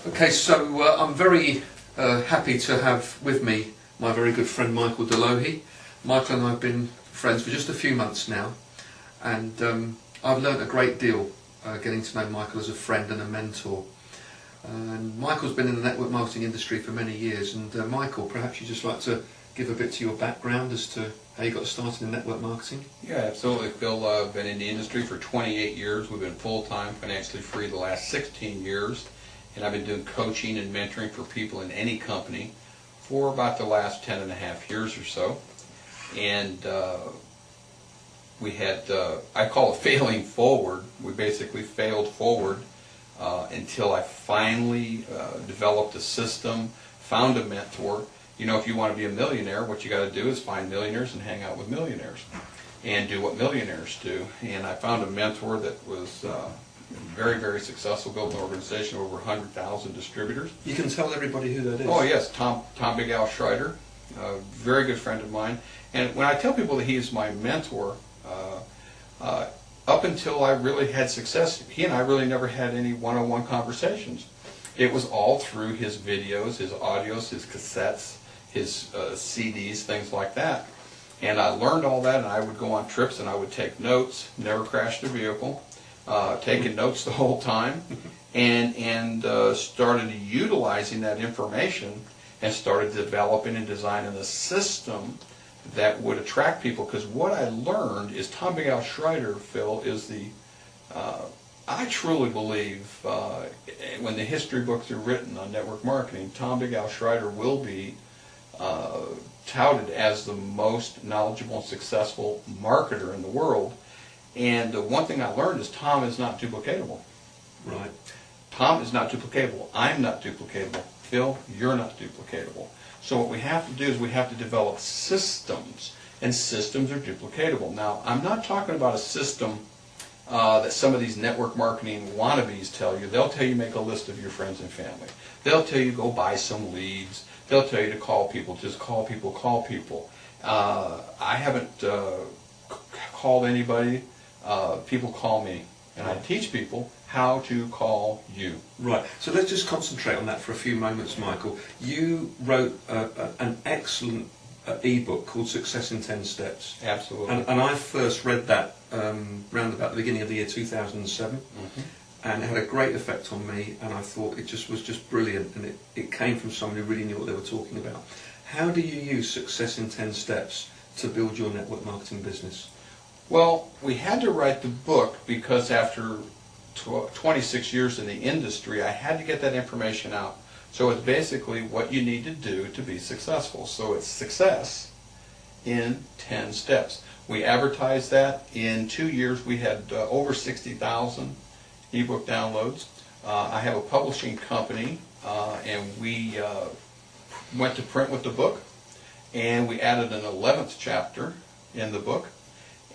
Okay, so I'm very happy to have with me my very good friend Michael Dlouhy. Michael and I have been friends for just a few months now, and I've learnt a great deal getting to know Michael as a friend and a mentor. And Michael's been in the network marketing industry for many years, and Michael, perhaps you'd just like to give a bit to your background as to how you got started in network marketing? Yeah, absolutely, Phil. I've been in the industry for 28 years. We've been full-time, financially free the last 16 years. And I've been doing coaching and mentoring for people in any company for about the last 10 and a half years or so. And we had, I call it failing forward. We basically failed forward until I finally developed a system, found a mentor. You know, if you want to be a millionaire, what you got to do is find millionaires and hang out with millionaires and do what millionaires do. And I found a mentor that was very, very successful, built an organization of over 100,000 distributors. You can tell everybody who that is. Oh yes, Tom Big Al Schreider, a very good friend of mine. And when I tell people that he is my mentor, up until I really had success, he and I really never had any one-on-one conversations. It was all through his videos, his audios, his cassettes, his CDs, things like that. And I learned all that, and I would go on trips and I would take notes, never crashed a vehicle. Taking notes the whole time, and started utilizing that information and started developing and designing a system that would attract people. Because what I learned is Tom Big Al Schreider, Phil, is the, I truly believe when the history books are written on network marketing, Tom Big Al Schreider will be touted as the most knowledgeable and successful marketer in the world. And one thing I learned is Tom is not duplicatable. Right. Tom is not duplicatable. I'm not duplicatable. Phil, you're not duplicatable. So what we have to do is we have to develop systems, and systems are duplicatable. Now, I'm not talking about a system that some of these network marketing wannabes tell you. They'll tell you make a list of your friends and family. They'll tell you go buy some leads. They'll tell you to call people, just call people, call people. I haven't called anybody. People call me, and I teach people how to call you. Right. So let's just concentrate on that for a few moments, Michael. You wrote an excellent ebook called Success in 10 Steps. Absolutely. And I first read that round about the beginning of the year 2007, and it had a great effect on me, and I thought it was just brilliant, and it came from someone who really knew what they were talking about. How do you use Success in 10 Steps to build your network marketing business? Well, we had to write the book because after 26 years in the industry, I had to get that information out. So it's basically what you need to do to be successful. So it's success in 10 steps. We advertised that. In 2 years, we had over 60,000 ebook downloads. I have a publishing company, and we went to print with the book, and we added an 11th chapter in the book.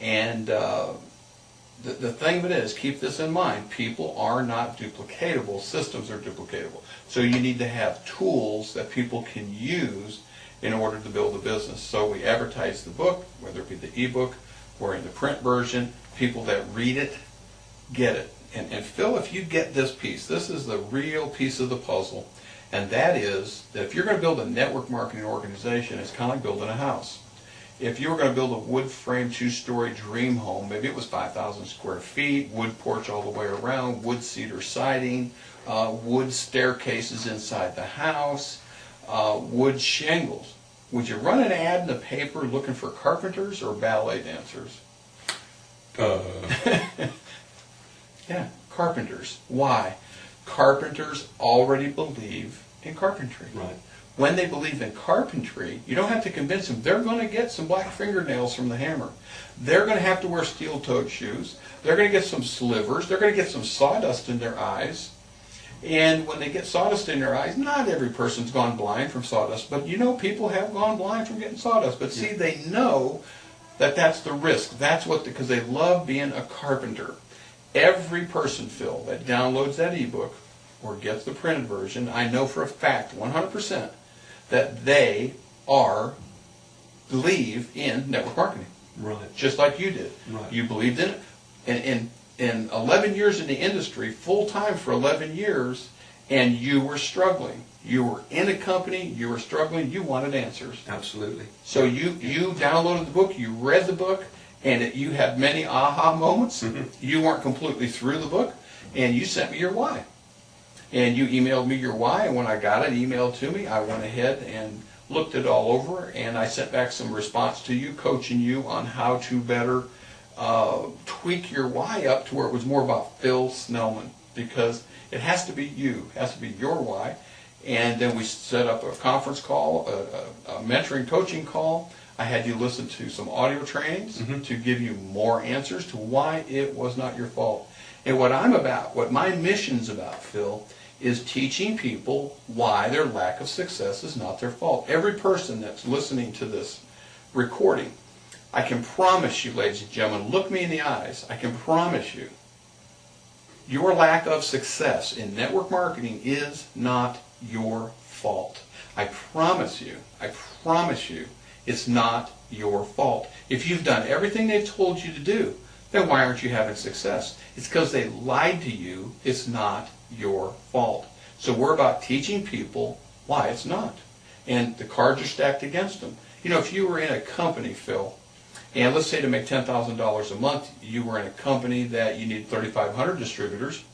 And the thing of it is, keep this in mind, people are not duplicatable, systems are duplicatable. So you need to have tools that people can use in order to build a business. So we advertise the book, whether it be the ebook or in the print version. People that read it, get it. And Phil, if you get this piece, this is the real piece of the puzzle, and that is that if you're going to build a network marketing organization, it's kind of like building a house. If you were going to build a wood frame 2-story dream home, maybe it was 5,000 square feet, wood porch all the way around, wood cedar siding, wood staircases inside the house, wood shingles. Would you run an ad in the paper looking for carpenters or ballet dancers? Yeah, carpenters. Why? Carpenters already believe in carpentry. Right. When they believe in carpentry, you don't have to convince them. They're going to get some black fingernails from the hammer. They're going to have to wear steel-toed shoes. They're going to get some slivers. They're going to get some sawdust in their eyes. And when they get sawdust in their eyes, not every person's gone blind from sawdust, but you know people have gone blind from getting sawdust. But see, they know that that's the risk. That's what, because they love being a carpenter. Every person, Phil, that downloads that ebook or gets the printed version, I know for a fact, 100%, that they believe in network marketing. Right. Just like you did. Right. You believed in it. And in 11 years in the industry, full-time for 11 years, and you were struggling. You were in a company, you were struggling, you wanted answers. Absolutely. So you downloaded the book, you read the book, and you had many aha moments. You weren't completely through the book, and you sent me your why. And you emailed me your why, and when I got it emailed to me, I went ahead and looked it all over, and I sent back some response to you, coaching you on how to better tweak your why up to where it was more about Phil Snellman, because it has to be you, it has to be your why. And then we set up a conference call, a mentoring coaching call. I had you listen to some audio trainings to give you more answers to why it was not your fault. And what I'm about, what my mission's about, Phil, is teaching people why their lack of success is not their fault. Every person that's listening to this recording, I can promise you, ladies and gentlemen, look me in the eyes, I can promise you, your lack of success in network marketing is not your fault. I promise you, it's not your fault. If you've done everything they've told you to do, then why aren't you having success? It's because they lied to you. It's not your fault. So we're about teaching people why it's not. And the cards are stacked against them. You know, if you were in a company, Phil, and let's say to make $10,000 a month, you were in a company that you need 3,500 distributors,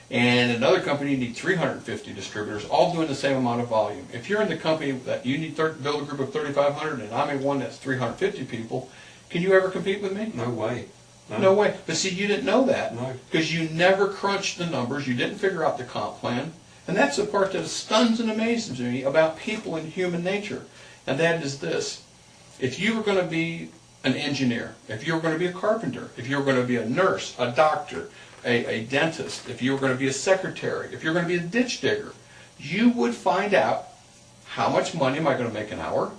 and another company you need 350 distributors, all doing the same amount of volume. If you're in the company that you need to build a group of 3,500 and I'm in one that's 350 people, can you ever compete with me? No way. No way. But see, you didn't know that. No. Because you never crunched the numbers, you didn't figure out the comp plan. And that's the part that stuns and amazes me about people and human nature. And that is this. If you were going to be an engineer, if you were going to be a carpenter, if you were going to be a nurse, a doctor, a dentist, if you were going to be a secretary, if you're going to be a ditch digger, you would find out how much money am I going to make an hour,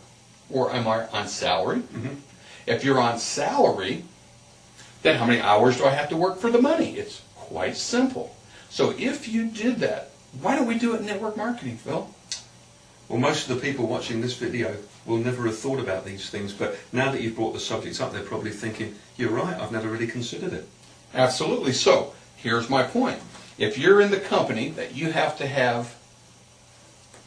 or am I on salary? If you're on salary, then how many hours do I have to work for the money? It's quite simple. So if you did that, why don't we do it in network marketing, Phil? Well, most of the people watching this video will never have thought about these things, but now that you've brought the subjects up, they're probably thinking, you're right, I've never really considered it. Absolutely. So, here's my point. If you're in the company that you have to have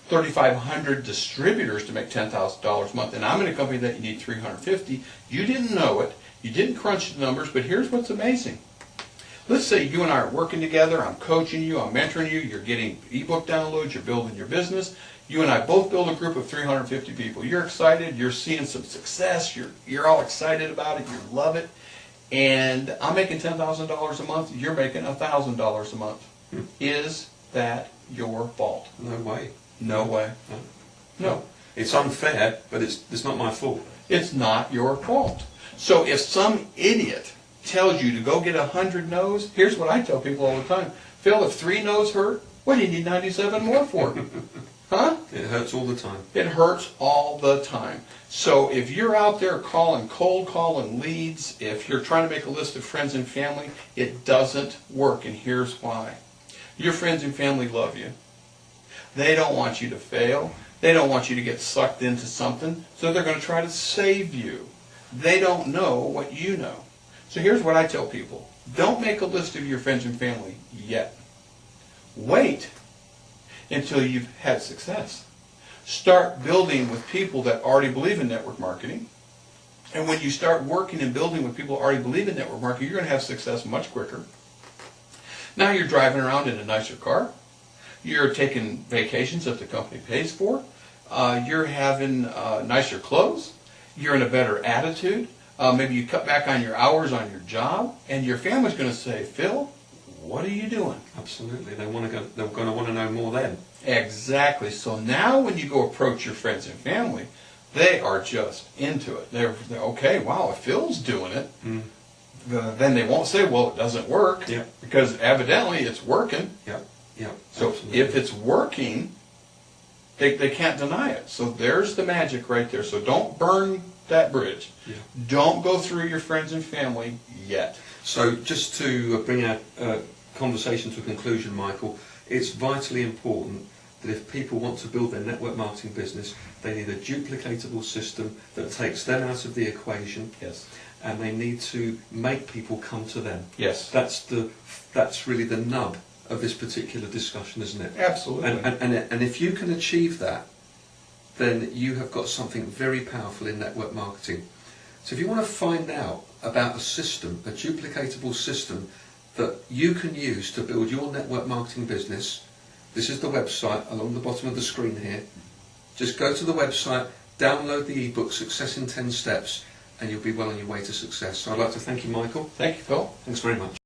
3,500 distributors to make $10,000 a month, and I'm in a company that you need 350, you didn't know it, you didn't crunch the numbers, but here's what's amazing. Let's say you and I are working together, I'm coaching you, I'm mentoring you, you're getting ebook downloads, you're building your business. You and I both build a group of 350 people. You're excited, you're seeing some success, you're all excited about it, you love it. And I'm making $10,000 a month, you're making $1,000 a month. Is that your fault? No way. No way. No. It's unfair, but it's not my fault. It's not your fault. So if some idiot tells you to go get 100 no's, here's what I tell people all the time. Phil, if 3 no's hurt, what do you need 97 more for? Huh? It hurts all the time. It hurts all the time. So if you're out there cold calling leads, if you're trying to make a list of friends and family, it doesn't work, and here's why. Your friends and family love you. They don't want you to fail. They don't want you to get sucked into something, so they're going to try to save you. They don't know what you know. So here's what I tell people. Don't make a list of your friends and family yet. Wait until you've had success. Start building with people that already believe in network marketing. And when you start working and building with people who already believe in network marketing, you're going to have success much quicker. Now you're driving around in a nicer car. You're taking vacations that the company pays for. You're having nicer clothes. You're in a better attitude. Maybe you cut back on your hours on your job. And your family's going to say, Phil, what are you doing? Absolutely. They're going to want to know more then. Exactly. So now when you go approach your friends and family, they are just into it. They're okay, wow, if Phil's doing it, then they won't say, well, it doesn't work. Yeah. Because evidently it's working. Yeah. Yeah. So absolutely. if it's working, they can't deny it. So there's the magic right there. So don't burn that bridge. Yeah. Don't go through your friends and family yet. So just to bring our conversation to a conclusion, Michael, it's vitally important that if people want to build their network marketing business, they need a duplicatable system that takes them out of the equation. Yes. And they need to make people come to them. Yes. That's really the nub of this particular discussion, isn't it? Absolutely. And if you can achieve that, then you have got something very powerful in network marketing. So if you want to find out about a system, a duplicatable system that you can use to build your network marketing business, this is the website along the bottom of the screen here. Just go to the website, download the ebook Success in 10 Steps, and you'll be well on your way to success. So I'd like to thank you, Michael. Thank you, Phil. Thanks very much.